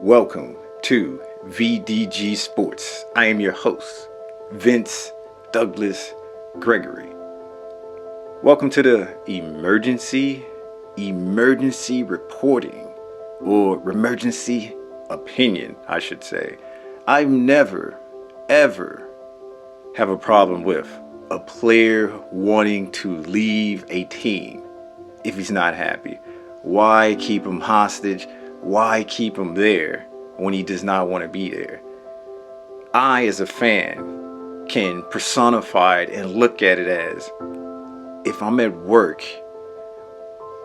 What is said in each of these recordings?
Welcome to VDG Sports. I am your host, Vince Douglas Gregory. Welcome to the emergency reporting, or emergency opinion, I should say. I never, ever have a problem with a player wanting to leave a team if he's not happy. Why keep him hostage? Why keep him there when he does not want to be there? I, as a fan, can personify it and look at it as, if I'm at work,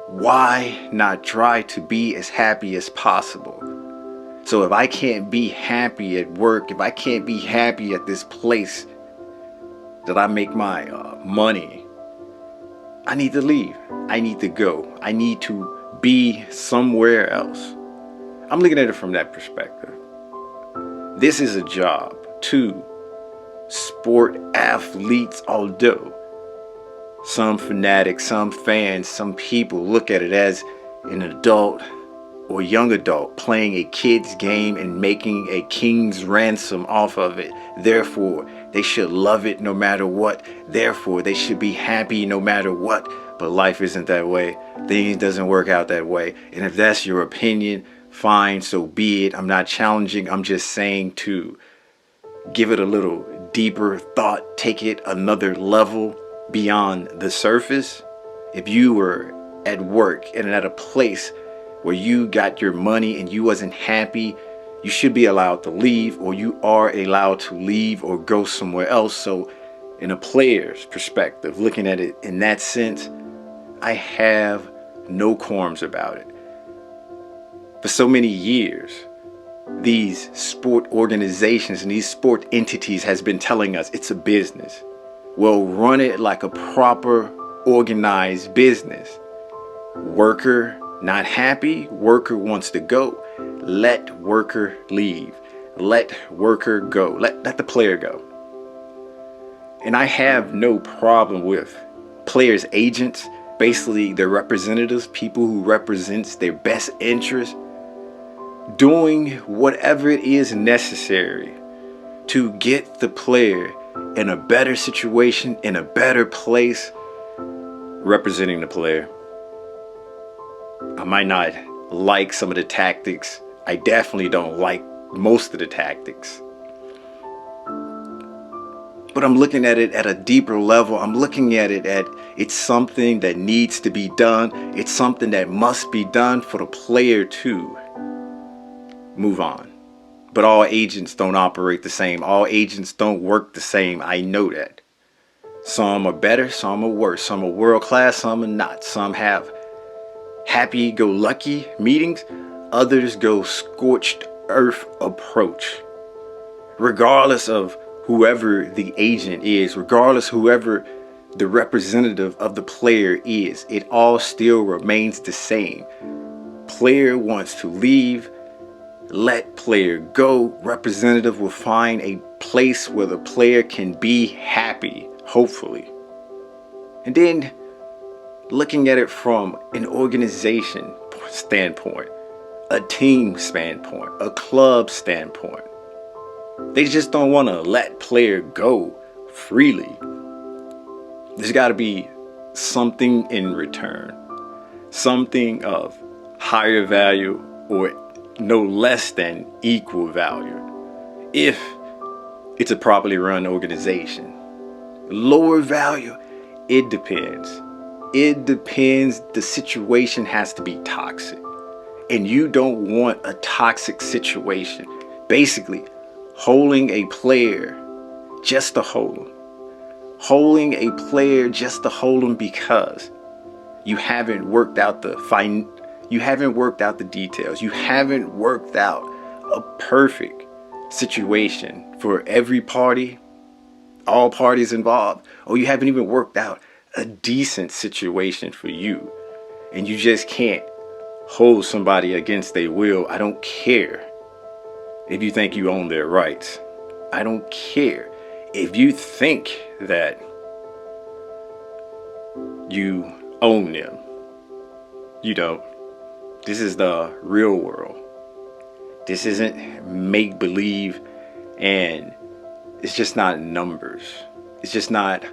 why not try to be as happy as possible? So if I can't be happy at work, if I can't be happy at this place that I make my money, I need to leave. I need to go. I need to be somewhere else. I'm looking at it from that perspective. This is a job to sport athletes, although some fanatics, some fans, some people look at it as an adult or young adult playing a kid's game and making a king's ransom off of it. Therefore, they should love it no matter what. Therefore, they should be happy no matter what. But life isn't that way. Things doesn't work out that way. And if that's your opinion, fine, so be it. I'm not challenging. I'm just saying to give it a little deeper thought, take it another level beyond the surface. If you were at work and at a place where you got your money and you wasn't happy, you should be allowed to leave, or you are allowed to leave or go somewhere else. So in a player's perspective, looking at it in that sense, I have no qualms about it. For so many years, these sport organizations and these sport entities has been telling us it's a business. Well, run it like a proper organized business. Worker not happy, worker wants to go. Let worker leave. Let worker go. Let the player go. And I have no problem with players' agents, basically their representatives, people who represents their best interest, doing whatever it is necessary to get the player in a better situation, in a better place, representing the player. I might not like some of the tactics. I definitely don't like most of the tactics. But I'm looking at it at a deeper level. I'm looking at it at it's something that needs to be done. It's something that must be done for the player to move on. But all agents don't operate the same. All agents don't work the same. I know that. Some are better, some are worse. Some are world class, some are not. Some have happy-go-lucky meetings. Others go scorched earth approach. Regardless of whoever the agent is, regardless whoever the representative of the player is, it all still remains the same. Player wants to leave. Let player go. Representative will find a place where the player can be happy, hopefully. And then looking at it from an organization standpoint, a team standpoint, a club standpoint, they just don't want to let player go freely. There's got to be something in return, something of higher value or no less than equal value if it's a properly run organization. Lower value, it depends. It depends. The situation has to be toxic, and you don't want a toxic situation. Basically, holding a player just to hold him. Holding a player just to hold him because you haven't worked out the you haven't worked out the details. You haven't worked out a perfect situation for every party, all parties involved, or you haven't even worked out a decent situation for you, and you just can't hold somebody against their will. I don't care if you think you own their rights. I don't care if you think that you own them. You don't. This is the real world. This isn't make believe, and it's just not numbers. It's just not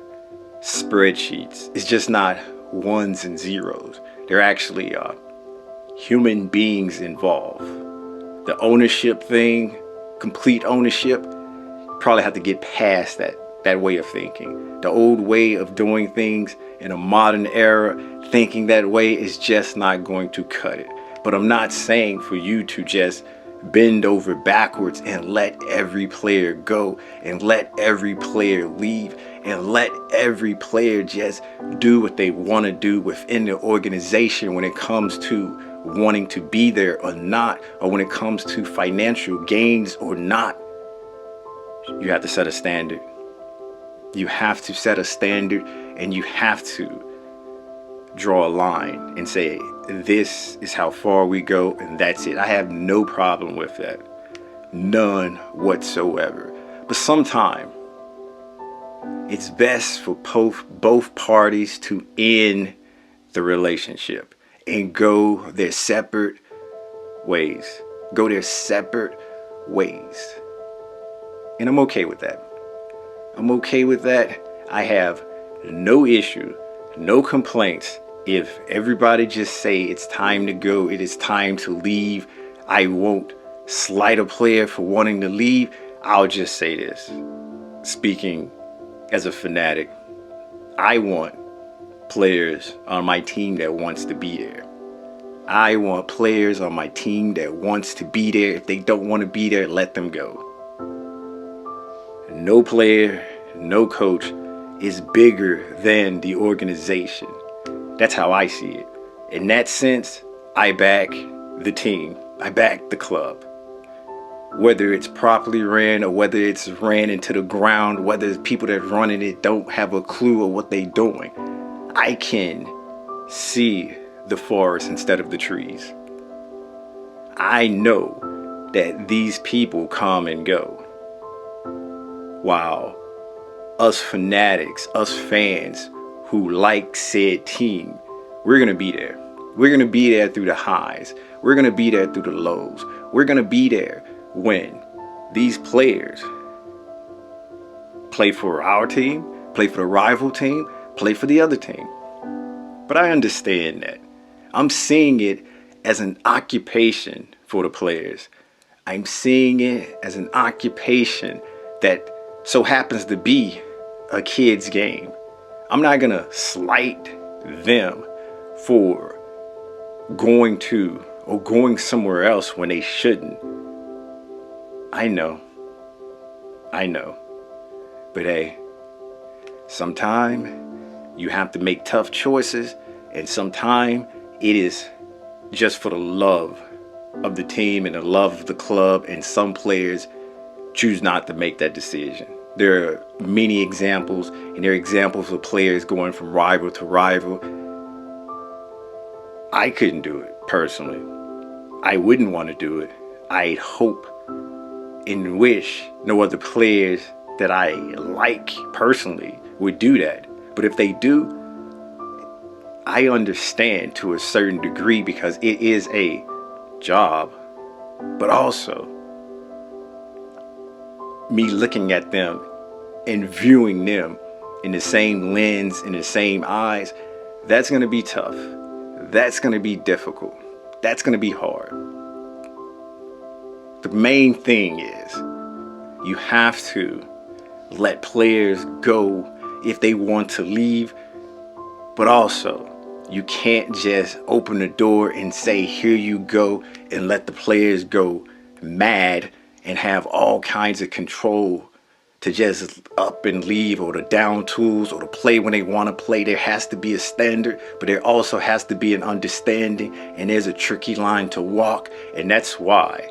spreadsheets. It's just not ones and zeros. There actually are human beings involved. The ownership thing, complete ownership, probably have to get past that way of thinking. The old way of doing things in a modern era, thinking that way is just not going to cut it. But I'm not saying for you to just bend over backwards and let every player go and let every player leave and let every player just do what they want to do within the organization when it comes to wanting to be there or not, or when it comes to financial gains or not. You have to set a standard. You have to set a standard, and you have to draw a line and say, this is how far we go, and that's it. I have no problem with that. None whatsoever. But sometimes it's best for both parties to end the relationship and go their separate ways. Go their separate ways. And I'm okay with that. I'm okay with that. I have no issue, no complaints if everybody just say it's time to go, it is time to leave. I won't slight a player for wanting to leave. I'll just say this, speaking as a fanatic, I want players on my team that wants to be there. I want players on my team that wants to be there. If they don't want to be there, let them go. No player, no coach is bigger than the organization. That's how I see it. In that sense, I back the team. I back the club. Whether it's properly ran or whether it's ran into the ground, whether it's people that running it don't have a clue of what they're doing, I can see the forest instead of the trees. I know that these people come and go. While us fanatics, us fans who like said team, we're going to be there. We're going to be there through the highs. We're going to be there through the lows. We're going to be there when these players play for our team, play for the rival team, play for the other team. But I understand that. I'm seeing it as an occupation for the players. I'm seeing it as an occupation that so happens to be a kid's game. I'm not going to slight them for going to or going somewhere else when they shouldn't. I know. But hey, sometime you have to make tough choices, and sometime it is just for the love of the team and the love of the club, and some players choose not to make that decision. There are many examples, and there are examples of players going from rival to rival. I couldn't do it personally. I wouldn't want to do it. I hope and wish no other players that I like personally would do that. But if they do, I understand to a certain degree because it is a job, but also me looking at them and viewing them in the same lens, in the same eyes, that's going to be tough. That's going to be difficult. That's going to be hard. The main thing is you have to let players go if they want to leave, but also you can't just open the door and say, here you go, and let the players go mad and have all kinds of control to just up and leave, or to down tools, or to play when they want to play. There has to be a standard, but there also has to be an understanding, and there's a tricky line to walk. And that's why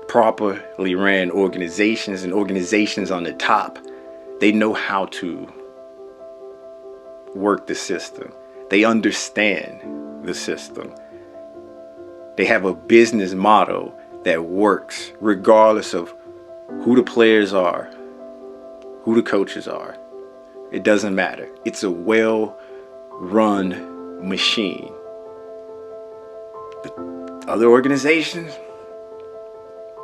properly ran organizations and organizations on the top, they know how to work the system. They understand the system. They have a business model that works regardless of who the players are, who the coaches are. It doesn't matter. It's a well-run machine. The other organizations,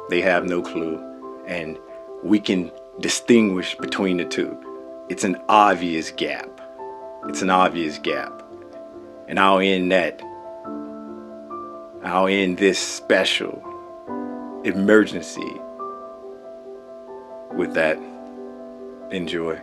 They have no clue. And we can distinguish between the two. It's an obvious gap. It's an obvious gap. And I'll end this special emergency with that. Enjoy.